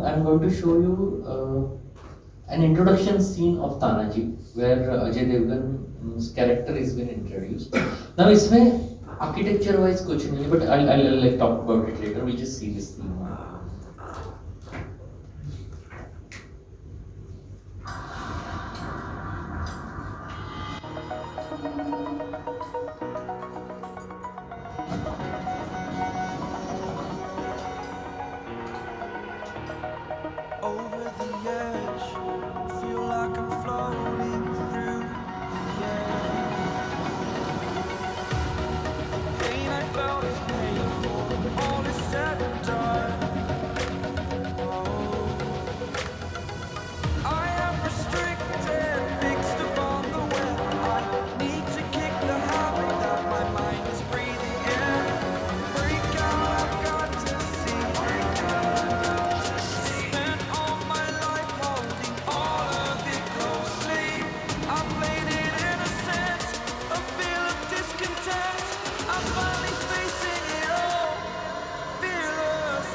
I'm going to show you an introduction scene of Tanaji, where Ajay Devgan's character is been introduced. Now, इसमें architecture wise कुछ नहीं है, but I'll like talk about it later. We just see this scene. Over the edge, feel like I'm floating through the air. The pain I felt is painful, all is said and done. Oh, I am restricted, fixed upon the web. I need to kick the habit that my mind is breathing in. Break out, I've got to see. Spent all my life holding all of it closely. I played it innocent, a feel of discontent. I'm finally facing it all, fearless.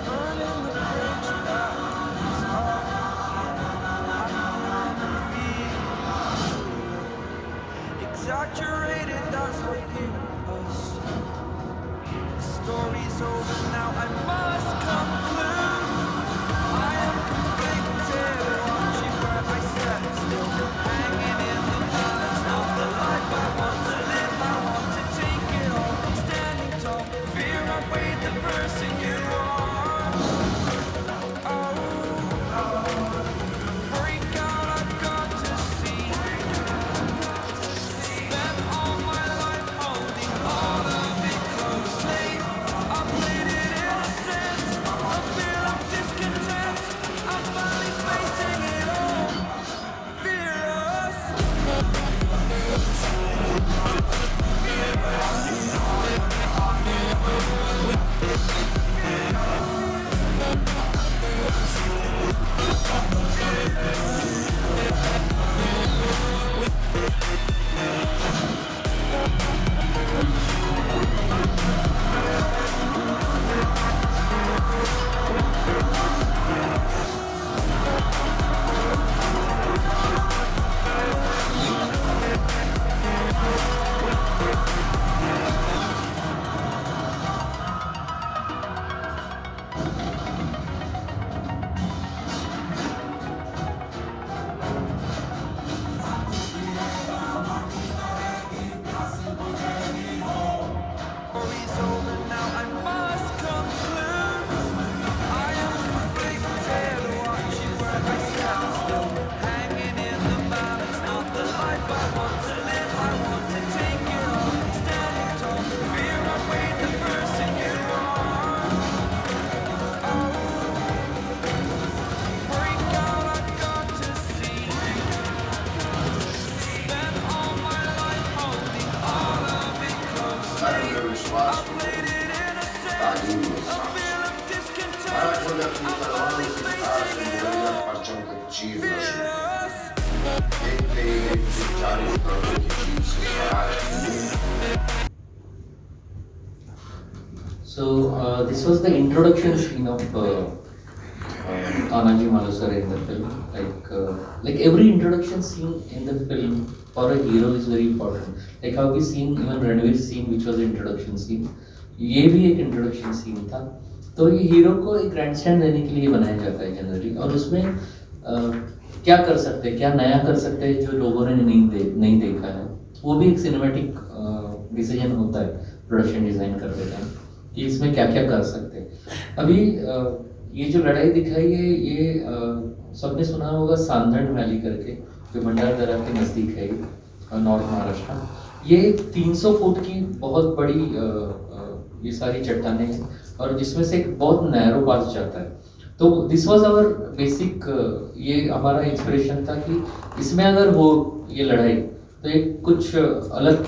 Burning the bridge that is up. I'm feeling exaggerated, that's what you assume. The story's over now, I must conclude. I am conflicted, watching where I step still, hanging in the balance of the life I want to live. I want to take it all, standing tall. Fear I weighed the person you are. Break out, I've got to see. Spent all my life holding all of it closely. I played it innocent, a feel of discontent. I'm finally facing it all, fearless. Story's over now, I must conclude. I am conflicted, watching where I stand still, hanging in the balance, not the life I want to live. I want to take it all, standing tall. Fear I weighed the person you are. Break out, I've got to see. Spent all my life holding all of it closely. I played it innocent, a feel of discontent. I'm finally facing it all, fearless. So this was the introduction scene of Tanaji Malusar in the film. Like every introduction scene in the film for a hero is very important. Like how we seen even Ranveer's scene, which was introduction scene. ये भी एक introduction scene था. तो ये hero को एक grand stand देने के लिए बनाया जाता है जनरली, और उसमें क्या कर सकते हैं, क्या नया कर सकते हैं जो लोगों ने नहीं देखा है. वो भी एक सिनेमैटिक डिसीजन होता है प्रोडक्शन डिजाइन करते टाइम कि इसमें क्या क्या कर सकते हैं. अभी ये जो लड़ाई दिखाई है ये सबने सुना होगा सांधन वैली करके, जो भंडारदरा के नज़दीक है नॉर्थ महाराष्ट्र. ये 300 फुट की बहुत बड़ी ये सारी चट्टानें हैं और जिसमें से एक बहुत नैरो पास जाता है। तो दिस वाज आवर बेसिक, ये हमारा इंस्पिरेशन था कि इसमें अगर हो ये लड़ाई तो एक कुछ अलग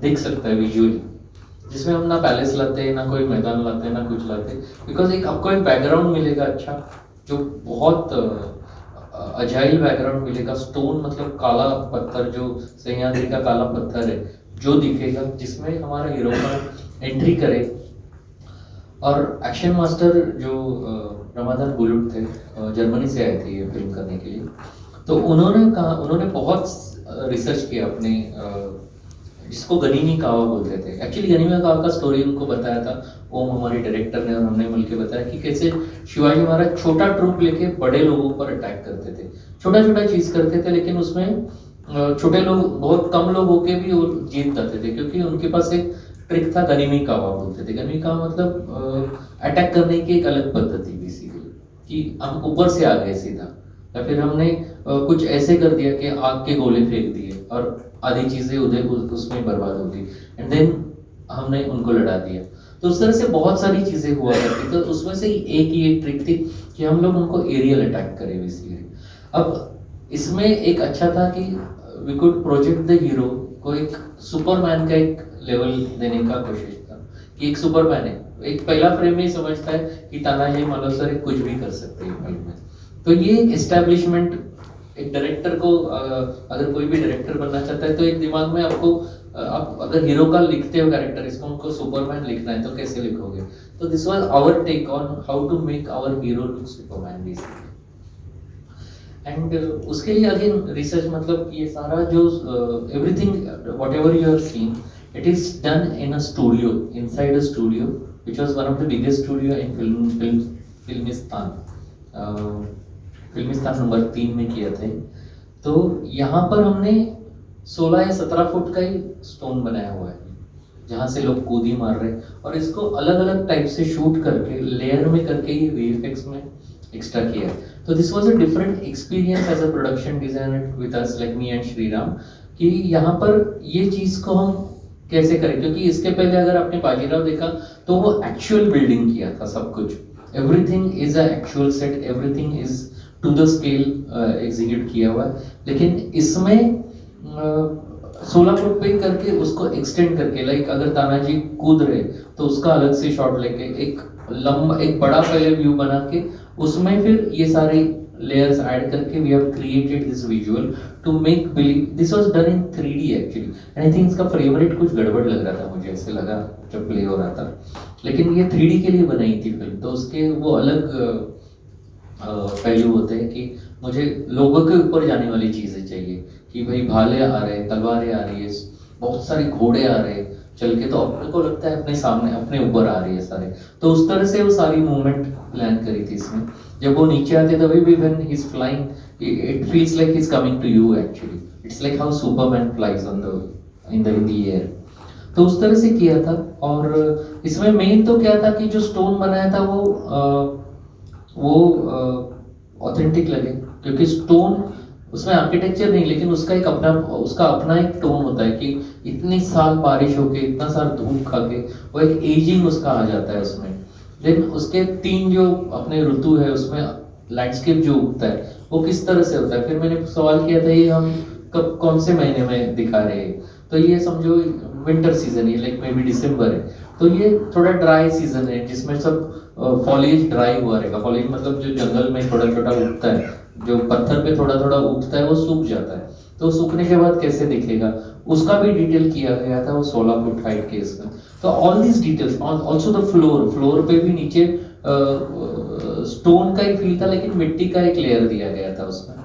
दिख सकता है विजुअली, जिसमें हम ना पैलेस लाते ना कोई मैदान लाते ना कुछ लाते, बिकॉज एक आपको एक बैकग्राउंड मिलेगा अच्छा, जो बहुत अजाइल बैकग्राउंड मिलेगा। स्टोन मतलब काला पत्थर, जो सह्याद्री का काला पत्थर है जो दिखेगा, जिसमें हमारा हीरो का एंट्री करे। और एक्शन मास्टर जो रमादान बुलुट थे, जर्मनी से आए थे ये फिल्म करने के लिए। तो उन्होंने बहुत रिसर्च किया अपने जिसको गनीमी कावा बोलते थे। एक्चुअली गनीमी कावा का स्टोरी उनको बताया था ओम, हमारे डायरेक्टर ने, और हमने मिलकर बताया कि कैसे शिवाजी महाराज छोटा ट्रूप लेके बड़े लोगों पर अटैक करते थे, छोटा छोटा चीज करते थे, लेकिन उसमें छोटे लोग, बहुत कम लोग होके भी वो जीत जाते थे, क्योंकि उनके पास एक ट्रिक था, गनीमी कावा बोलते थे। गनीमी कावा मतलब अटैक करने की एक अलग पद्धति बेसिकली, कि हम ऊपर से आ गए सीधा, या फिर हमने कुछ ऐसे कर दिया कि आग के गोले फेंक दिए और आधी चीजें उधर उसमें बर्बाद हो गई, एंड देन हमने उनको लड़ा दिया। तो उस तरह से बहुत सारी चीजें हुआ करती, तो उसमें से एक ही एक ट्रिक थी कि हम लोग उनको एरियल अटैक करें बेसिकली। अब इसमें एक अच्छा था कि we could project the hero को एक सुपरमैन का एक लेवल देने का कोशिश था, कि एक सुपरमैन है, एक पहला फ्रेम में ही समझता है कि तानाजी मालुसरे कुछ भी कर सकते हैं फिल्म में। तो ये एस्टेब्लिशमेंट एक डायरेक्टर को, अगर कोई भी डायरेक्टर बनना चाहता है तो एक दिमाग में आपको, आप अगर हीरो का लिखते हो कैरेक्टर, इसको उनको सुपरमैन लिखना है तो कैसे लिखोगे। तो this was our take on how to make our hero look Superman basically. And उसके लिए अगेन रिसर्च, मतलब ये सारा जो everything whatever you have seen, it is done in a studio, inside a studio which was one of the biggest studio in Filmistan number 3 में किया था। तो यहाँ पर हमने 16 या 17 फुट का ही स्टोन बनाया हुआ है, जहाँ से लोग कूदी मार रहे हैं, और इसको अलग अलग टाइप से शूट करके लेयर में करके ये वीएफएक्स में एक्स्ट्रा किया है। तो this was a different experience as a production designer with us like me and Shriram, कि यहाँ पर ये चीज़ को हम कैसे करें, क्योंकि इसके पहले अगर आपने बाजीराव देखा तो वो एक्चुअल बिल्डिंग किया था सब कुछ, everything is a actual set, everything is to the scale execute किया हुआ है। लेकिन इसमें 16 फुट पे करके उसको एक्सटेंड करके, लाइक अगर तानाजी कूद रहे तो उसका अलग से शॉट लेके एक लंबा, एक बड़ा पहले व्यू बना के उसमें फिर ये सारे लेयर्स ऐड करके we have created this visual to make believe. This was done in 3D actually, and I think इसका फ्रेम रेट कुछ गड़बड़ लग रहा था, मुझे ऐसे लगा जब प्ले हो रहा था, लेकिन ये 3D के लिए बनाई थी फिल्म, तो उसके वो अलग पहलू होते हैं कि मुझे लोगों के ऊपर जाने वाली चीज़ें चाहिए, कि भाई भाले आ रहे हैं, तलवारें आ रही है, बहुत सारे घोड़े आ रहे हैं चल के, तो अपने को लगता है अपने सामने, अपने ऊपर आ रही है सारे। तो उस तरह से वो सारी मूवमेंट प्लान करी थी इसमें। जब वो नीचे आते तभी भी when he is flying it feels like he is coming to you actually, it's like how Superman flies on the in the air. तो उस तरह से किया था। और इसमें मेन तो क्या था कि जो स्टोन बनाया था वो ऑथेंटिक लगे, क्योंकि स्टोन उसमें आर्किटेक्चर नहीं, लेकिन उसका अपना एक टोन होता है कि इतनी साल बारिश होके, इतना साल धूप खा के वो एक एजिंग उसका आ जाता है उसमें। देन उसके 3 जो अपने ऋतु है उसमें लैंडस्केप जो उगता है वो किस तरह से होता है। फिर मैंने सवाल किया था ये हम कब कौन से महीने में दिखा रहे हैं, तो ये समझो विंटर सीजन है, लाइक मे बी दिसंबर है, तो ये थोड़ा ड्राई सीजन है जिसमें सब फॉलिएज ड्राई हुआ रहेगा। फॉलिएज मतलब जो जंगल में छोटा छोटा उगता है, जो पत्थर पे थोड़ा थोड़ा उगता है वो सूख जाता है, तो सूखने के बाद कैसे दिखेगा उसका भी डिटेल किया गया था वो 16 फुट हाइट के इसमें। तो all these details, also the floor पे भी नीचे स्टोन का ही फील था, लेकिन मिट्टी का एक लेयर दिया गया था उसमें।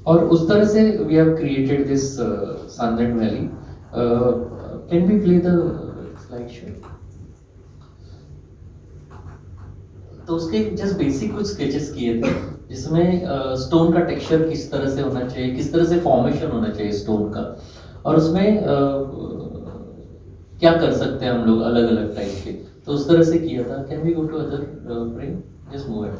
और उस तरह से we have created this Sandan valley. Can we play the slide show? तो उसके जस्ट बेसिक कुछ स्केचेस किए थे, जिसमें स्टोन का टेक्सचर किस तरह से होना चाहिए, किस तरह से फॉर्मेशन होना चाहिए स्टोन का, और उसमें क्या कर सकते हैं हम लोग अलग अलग टाइप के, तो उस तरह से किया था। Can we go to other frame? Just move it.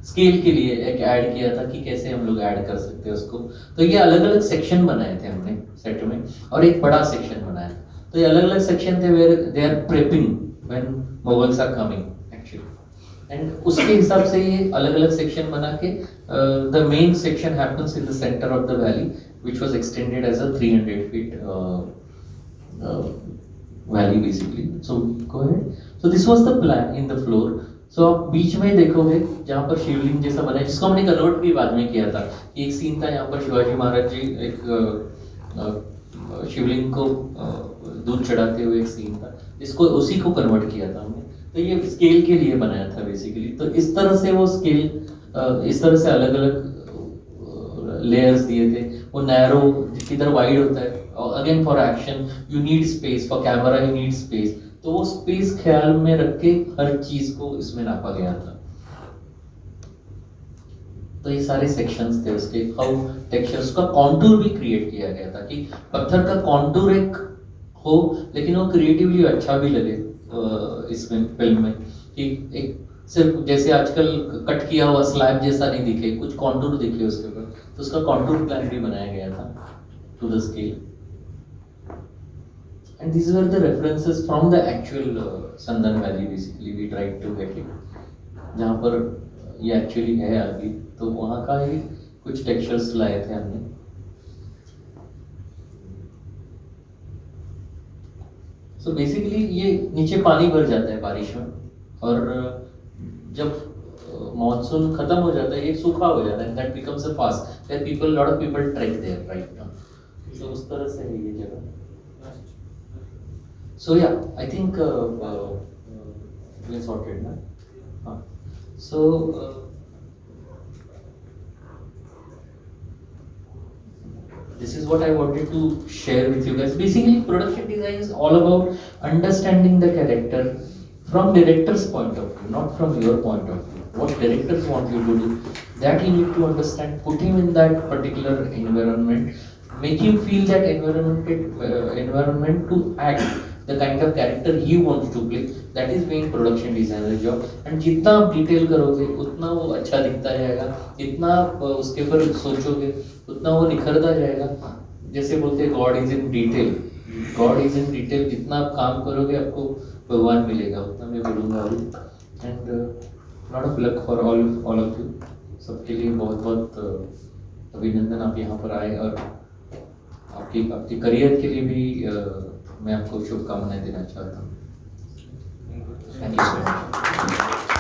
Scale के लिए एक ऐड किया था कि कैसे हम लोग ऐड कर सकते हैं उसको। तो ये अलग अलग सेक्शन बनाए थे हमने सेट में, और एक बड़ा सेक्शन बनाया। तो ये अलग अलग सेक्शन थे where they are prepping when Moguls are coming actually. And उसके हिसाब से ये अलग अलग सेक्शन बना के the main section happens in the centre of the valley which was extended as a 300 feet valley basically. So go ahead. So this was the plan in the floor. So आप बीच में देखोगे जहाँ पर शिवलिंग जैसा बना है, जिसको हमने कन्वर्ट भी बाद में किया था। एक सीन था यहाँ पर शिवाजी महाराज जी एक शिवलिंग को दूध चढ़ाते हुए एक सीन था, इसको उसी को कन्वर्ट किया था हमने। तो ये स्केल के लिए बनाया था बेसिकली। तो इस तरह से वो स्केल इस तरह से अलग अलग लेयर्स दिए थे। वो नैरो किधर वाइड होता है, again for action you need space, for camera you need space. तो वो स्पेस ख्याल में रख के हर चीज को इसमें नापा गया था। तो ये सारे सेक्शंस थे उसके। हाउ टेक्सचर्स का कॉन्टूर भी क्रिएट किया गया था कि पत्थर का कॉन्टूर एक हो लेकिन वो क्रिएटिवली अच्छा भी लगे इसमें फिल्म में, कि एक सिर्फ जैसे आजकल कट किया हुआ स्लैब जैसा नहीं दिखे, कुछ कॉन्टूर दिखे उसके ऊपर। तो उसका कॉन्टूर प्लान भी बनाया गया था to the scale. And these were the references from the actual Sandan Valley basically we tried to get it, जहाँ पर ये actually है अभी। तो वहाँ का ही कुछ textures लाए थे हमने। So basically ये नीचे पानी भर जाता है बारिश में, और जब मानसून खत्म हो जाता है ये सूखा हो जाता है। That becomes a pass where people, lot of people trek there right now. So उस तरह से है ये जगह। So yeah, I think we sorted now. So this is what I wanted to share with you guys. Basically, production design is all about understanding the character from director's point of view, not from your point of view. What directors want you to do, that you need to understand. Put him in that particular environment, make him feel that environment to act the kind of character he wants to play. That is main production designer job. And जितना आप detail करोगे उतना वो अच्छा दिखता जाएगा, जितना आप उसके ऊपर सोचोगे उतना वो निखरता जाएगा। जैसे बोलते हैं God is in detail, God is in detail. जितना आप काम करोगे आपको भगवान मिलेगा, उतना मैं बोलूँगा अभी। And lot of luck for all of you. सबके लिए बहुत बहुत अभिनंदन, आप यहाँ पर आए, और आपकी करियर के लिए भी मैं आपको शुभकामनाएं देना चाहता हूँ। Thank you so much.